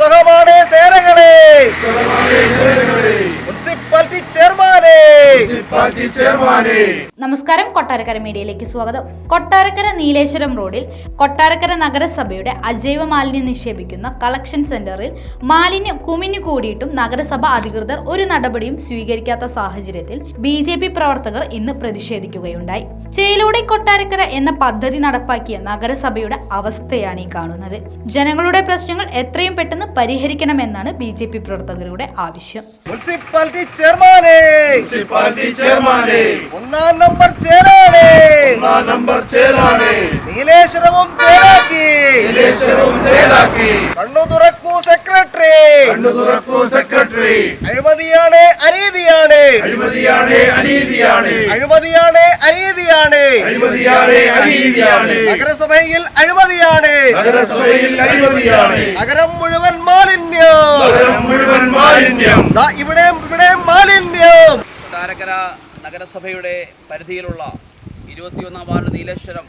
ഉത്സവമാണ് സേനകളെ, മുനിസിപ്പാലിറ്റി ചെയർമാനെ. നമസ്കാരം, കൊട്ടാരക്കര മീഡിയയിലേക്ക് സ്വാഗതം. കൊട്ടാരക്കര നീലേശ്വരം റോഡിൽ കൊട്ടാരക്കര നഗരസഭയുടെ അജൈവ മാലിന്യം നിക്ഷേപിക്കുന്ന കളക്ഷൻ സെന്ററിൽ മാലിന്യം കുമിഞ്ഞു കൂടിയിട്ടും നഗരസഭ അധികൃതർ ഒരു നടപടിയും സ്വീകരിക്കാത്ത സാഹചര്യത്തിൽ BJP പ്രവർത്തകർ ഇന്ന് പ്രതിഷേധിക്കുകയുണ്ടായി. ചേലോടെ കൊട്ടാരക്കര എന്ന പദ്ധതി നടപ്പാക്കിയ നഗരസഭയുടെ അവസ്ഥയാണ് ഈ കാണുന്നത്. ജനങ്ങളുടെ പ്രശ്നങ്ങൾ എത്രയും പെട്ടെന്ന് പരിഹരിക്കണമെന്നാണ് BJP പ്രവർത്തകരുടെ ആവശ്യം. മുനിസിപ്പാലിറ്റി ചെയർമാനെ, ഒന്നാം നമ്പർ ചേലാണ്, നീലേശ്വരവും ചേലാക്കി. കണ്ണു തുറക്കൂ സെക്രട്ടറി. അഴിമതിയാണ് അനീതിയാണ്. നഗരസഭയിൽ അഴിമതിയാണ്. നഗരം മുഴുവൻ മാലിന്യം. ഇവിടെ മാലിന്യം. കൊട്ടാരക്കര നഗരസഭയുടെ പരിധിയിലുള്ള 21-ാം വാർഡ് നീലേശ്വരം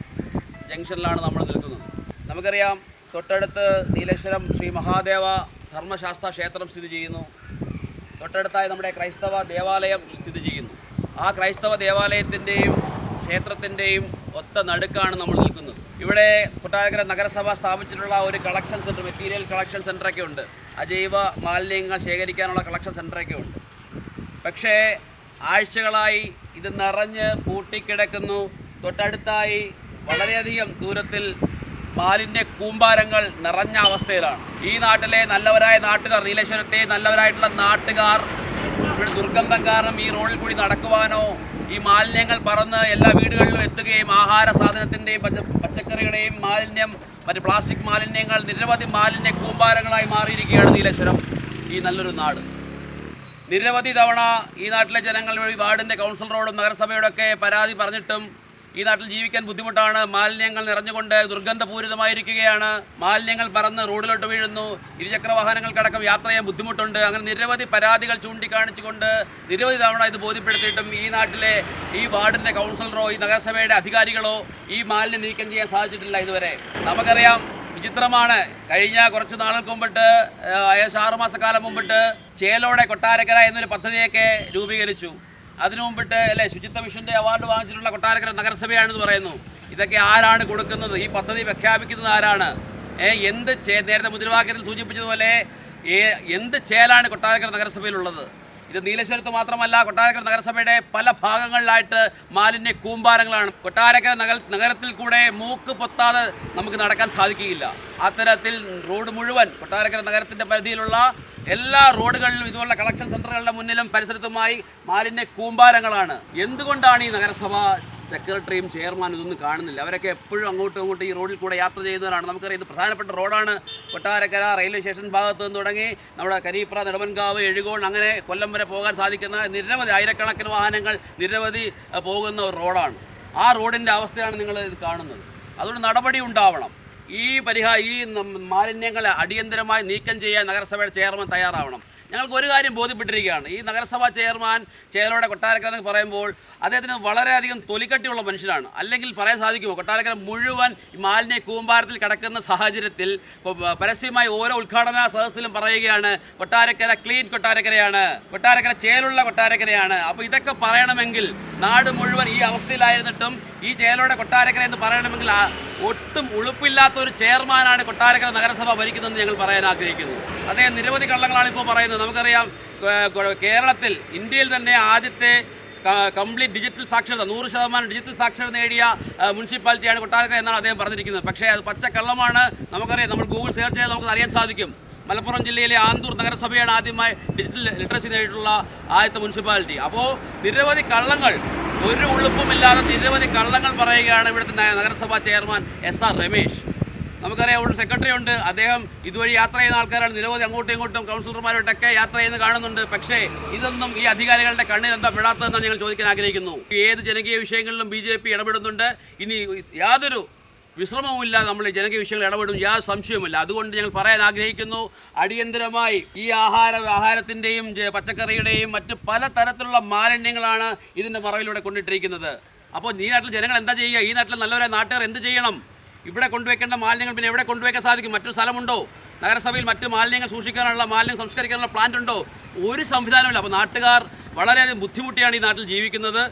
ജംഗ്ഷനിലാണ് നമ്മൾ നിൽക്കുന്നത്. നമുക്കറിയാം, തൊട്ടടുത്ത് നീലേശ്വരം ശ്രീ മഹാദേവ ധർമ്മശാസ്ത്ര ക്ഷേത്രം സ്ഥിതി ചെയ്യുന്നു. തൊട്ടടുത്തായി നമ്മുടെ ക്രൈസ്തവ ദേവാലയം സ്ഥിതി ചെയ്യുന്നു. ആ ക്രൈസ്തവ ദേവാലയത്തിൻ്റെയും ക്ഷേത്രത്തിൻ്റെയും ഒത്ത നടുക്കാണ് നമ്മൾ നിൽക്കുന്നത്. ഇവിടെ കൊട്ടാരക്കര നഗരസഭ സ്ഥാപിച്ചിട്ടുള്ള ഒരു കളക്ഷൻ സെൻറ്റർ, മെറ്റീരിയൽ കളക്ഷൻ സെൻ്ററൊക്കെ ഉണ്ട്. അജൈവ മാലിന്യങ്ങൾ ശേഖരിക്കാനുള്ള കളക്ഷൻ സെൻ്ററൊക്കെ ഉണ്ട്. പക്ഷേ ആഴ്ചകളായി ഇത് നിറഞ്ഞ് പൂട്ടിക്കിടക്കുന്നു. തൊട്ടടുത്തായി വളരെയധികം ദൂരത്തിൽ മാലിന്യ കൂമ്പാരങ്ങൾ നിറഞ്ഞ അവസ്ഥയിലാണ്. ഈ നാട്ടിലെ നല്ലവരായ നാട്ടുകാർ, നീലേശ്വരത്തെ നല്ലവരായിട്ടുള്ള നാട്ടുകാർ ഇവിടെ ദുർഗന്ധം കാരണം ഈ റോഡിൽ കൂടി നടക്കുവാനോ ഈ മാലിന്യങ്ങൾ പറന്ന് എല്ലാ വീടുകളിലും എത്തുകയും ആഹാര സാധനത്തിൻ്റെയും പച്ചക്കറികളുടെയും മാലിന്യം, മറ്റ് പ്ലാസ്റ്റിക് മാലിന്യങ്ങൾ, നിരവധി മാലിന്യ കൂമ്പാരങ്ങളായി മാറിയിരിക്കുകയാണ് നീലേശ്വരം, ഈ നല്ലൊരു നാട്. നിരവധി തവണ ഈ നാട്ടിലെ ജനങ്ങൾ വഴി വാർഡിൻ്റെ കൗൺസിലറോടും നഗരസഭയോടൊക്കെ പരാതി പറഞ്ഞിട്ടും ഈ നാട്ടിൽ ജീവിക്കാൻ ബുദ്ധിമുട്ടാണ്. മാലിന്യങ്ങൾ നിറഞ്ഞുകൊണ്ട് ദുർഗന്ധപൂരിതമായിരിക്കുകയാണ്. മാലിന്യങ്ങൾ പറന്ന് റോഡിലോട്ട് വീഴുന്നു. ഇരുചക്ര വാഹനങ്ങൾക്കടക്കം യാത്ര ചെയ്യാൻ ബുദ്ധിമുട്ടുണ്ട്. അങ്ങനെ നിരവധി പരാതികൾ ചൂണ്ടിക്കാണിച്ചുകൊണ്ട് നിരവധി തവണ ഇത് ബോധ്യപ്പെടുത്തിയിട്ടും ഈ നാട്ടിലെ ഈ വാർഡിൻ്റെ കൗൺസിലറോ ഈ നഗരസഭയുടെ അധികാരികളോ ഈ മാലിന്യം നീക്കം ചെയ്യാൻ സാധിച്ചിട്ടില്ല ഇതുവരെ. നമുക്കറിയാം, വിചിത്രമാണ്. കഴിഞ്ഞ കുറച്ച് നാളുകൾക്ക് മുമ്പിട്ട്, 6 മാസക്കാലം മുമ്പിട്ട് ചേലോടെ കൊട്ടാരക്കര എന്നൊരു പദ്ധതിയൊക്കെ രൂപീകരിച്ചു. അതിനു മുമ്പിട്ട് ശുചിത്വ മിഷൻ്റെ അവാർഡ് വാങ്ങിച്ചിട്ടുള്ള കൊട്ടാരക്കര നഗരസഭയാണെന്ന് പറയുന്നു. ഇതൊക്കെ ആരാണ് കൊടുക്കുന്നത്? ഈ പദ്ധതി പ്രഖ്യാപിക്കുന്നത് ആരാണ്? നേരത്തെ മുദ്രാവാക്യത്തിൽ സൂചിപ്പിച്ചതുപോലെ എന്ത് ചേലാണ് കൊട്ടാരക്കര നഗരസഭയിലുള്ളത്? ഇത് നീലേശ്വരത്ത് മാത്രമല്ല, കൊട്ടാരക്കര നഗരസഭയുടെ പല ഭാഗങ്ങളിലായിട്ട് മാലിന്യ കൂമ്പാരങ്ങളാണ്. കൊട്ടാരക്കര നഗരത്തിൽ കൂടെ മൂക്ക് പൊത്താതെ നമുക്ക് നടക്കാൻ സാധിക്കുകയില്ല. അത്തരത്തിൽ റോഡ് മുഴുവൻ കൊട്ടാരക്കര നഗരത്തിൻ്റെ പരിധിയിലുള്ള എല്ലാ റോഡുകളിലും ഇതുപോലുള്ള കളക്ഷൻ സെൻ്ററുകളുടെ മുന്നിലും പരിസരത്തുമായി മാലിന്യ കൂമ്പാരങ്ങളാണ്. എന്തുകൊണ്ടാണ് ഈ നഗരസഭ സെക്രട്ടറിയും ചെയർമാനും ഇതൊന്നും കാണുന്നില്ല? അവരൊക്കെ എപ്പോഴും അങ്ങോട്ടും ഈ റോഡിൽ കൂടെ യാത്ര ചെയ്യുന്നവരാണ്. നമുക്കറിയാം, ഇത് പ്രധാനപ്പെട്ട റോഡാണ്. കൊട്ടാരക്കര റെയിൽവേ സ്റ്റേഷൻ ഭാഗത്ത് നിന്ന് തുടങ്ങി നമ്മുടെ കരിപ്ര, നെടുമൻകാവ്, എഴുകോൺ, അങ്ങനെ കൊല്ലം വരെ പോകാൻ സാധിക്കുന്ന നിരവധി ആയിരക്കണക്കിന് വാഹനങ്ങൾ നിരവധി പോകുന്ന ഒരു റോഡാണ്. ആ റോഡിൻ്റെ അവസ്ഥയാണ് നിങ്ങൾ ഇത് കാണുന്നത്. അതുകൊണ്ട് നടപടി ഉണ്ടാവണം. ഈ മാലിന്യങ്ങളെ അടിയന്തരമായി നീക്കം ചെയ്യാൻ നഗരസഭയുടെ ചെയർമാൻ തയ്യാറാവണം. ഞങ്ങൾക്ക് ഒരു കാര്യം ബോധ്യപ്പെട്ടിരിക്കുകയാണ്. ഈ നഗരസഭാ ചെയർമാൻ ചേലോടെ കൊട്ടാരക്കര എന്ന് പറയുമ്പോൾ അദ്ദേഹത്തിന് വളരെയധികം തൊലിക്കട്ടിയുള്ള മനുഷ്യനാണ്. അല്ലെങ്കിൽ പറയാൻ സാധിക്കുമോ, കൊട്ടാരക്കര മുഴുവൻ മാലിന്യ കൂമ്പാരത്തിൽ കിടക്കുന്ന സാഹചര്യത്തിൽ പരസ്യമായി ഓരോ ഉദ്ഘാടന സദസ്സിലും പറയുകയാണ് കൊട്ടാരക്കര ക്ലീൻ കൊട്ടാരക്കരയാണ്, കൊട്ടാരക്കര ചേലുള്ള കൊട്ടാരക്കരയാണ്. അപ്പോൾ ഇതൊക്കെ പറയണമെങ്കിൽ നാട് മുഴുവൻ ഈ അവസ്ഥയിലായിരുന്നിട്ടും ഈ ചേലോടെ കൊട്ടാരക്കര എന്ന് പറയണമെങ്കിൽ ഒട്ടും ഉളുപ്പില്ലാത്ത ഒരു ചെയർമാനാണ് കൊട്ടാരക്കര നഗരസഭ ഭരിക്കുന്നതെന്ന് ഞങ്ങൾ പറയാൻ ആഗ്രഹിക്കുന്നു. അദ്ദേഹം നിരവധി കള്ളങ്ങളാണ് ഇപ്പോൾ പറയുന്നത്. നമുക്കറിയാം, കേരളത്തിൽ, ഇന്ത്യയിൽ തന്നെ ആദ്യത്തെ കംപ്ലീറ്റ് ഡിജിറ്റൽ സാക്ഷരത, 100% ഡിജിറ്റൽ സാക്ഷരത നേടിയ മുനിസിപ്പാലിറ്റിയാണ് കൊട്ടാരക്കര എന്നാണ് അദ്ദേഹം പറഞ്ഞിരിക്കുന്നത്. പക്ഷേ അത് പച്ചക്കള്ളമാണ്. നമുക്കറിയാം, നമ്മൾ ഗൂഗിൾ സെർച്ച് ചെയ്താൽ നമുക്ക് അറിയാൻ സാധിക്കും. മലപ്പുറം ജില്ലയിലെ ആന്തൂർ നഗരസഭയാണ് ആദ്യമായി ഡിജിറ്റൽ ലിറ്ററസി നേടിയിട്ടുള്ള ആദ്യത്തെ മുനിസിപ്പാലിറ്റി. അപ്പോൾ നിരവധി കള്ളങ്ങൾ, ഒരു ഉളുപ്പുമില്ലാതെ നിരവധി കള്ളങ്ങൾ പറയുകയാണ് ഇവിടുത്തെ നഗരസഭാ ചെയർമാൻ SR രമേശ്. നമുക്കറിയാം, ഒരു സെക്രട്ടറി ഉണ്ട്. അദ്ദേഹം ഇതുവഴി യാത്ര ചെയ്യുന്ന ആൾക്കാരാണ്. നിരവധി അങ്ങോട്ടും ഇങ്ങോട്ടും കൗൺസിലർമാരോട്ടൊക്കെ യാത്ര ചെയ്യുന്ന കാണുന്നുണ്ട്. പക്ഷേ ഇതൊന്നും ഈ അധികാരികളുടെ കണ്ണിൽ എന്താ പെടാത്തതെന്നാണ് ഞങ്ങൾ ചോദിക്കാൻ ആഗ്രഹിക്കുന്നു. ഏത് ജനകീയ വിഷയങ്ങളിലും BJP ഇടപെടുന്നുണ്ട്. ഇനി യാതൊരു വിശ്രമവുമില്ലാതെ നമ്മൾ ഈ ജനകീയ വിഷയങ്ങൾ ഇടപെടും, യാതൊരു സംശയവുമില്ല. അതുകൊണ്ട് ഞങ്ങൾ പറയാൻ ആഗ്രഹിക്കുന്നു, അടിയന്തരമായി ഈ ആഹാരത്തിൻ്റെയും പച്ചക്കറിയുടെയും മറ്റ് പല തരത്തിലുള്ള മാലിന്യങ്ങളാണ് ഇതിൻ്റെ മറവിലൂടെ കൊണ്ടിട്ടിരിക്കുന്നത്. അപ്പോൾ ഈ നാട്ടിലെ ജനങ്ങൾ എന്താ ചെയ്യുക? ഈ നാട്ടിലെ നല്ലവരായ നാട്ടുകാർ എന്ത് ചെയ്യണം? ഇവിടെ കൊണ്ടുവയ്ക്കേണ്ട മാലിന്യങ്ങൾ പിന്നെ എവിടെ കൊണ്ടുവയ്ക്കാൻ സാധിക്കും? മറ്റൊരു സ്ഥലമുണ്ടോ? നഗരസഭയിൽ മറ്റ് മാലിന്യങ്ങൾ സൂക്ഷിക്കാനുള്ള, മാലിന്യം സംസ്കരിക്കാനുള്ള പ്ലാന്റ് ഉണ്ടോ? ഒരു സംവിധാനമില്ല. അപ്പോൾ നാട്ടുകാർ വളരെയധികം ബുദ്ധിമുട്ടിയാണ് ഈ നാട്ടിൽ ജീവിക്കുന്നത്.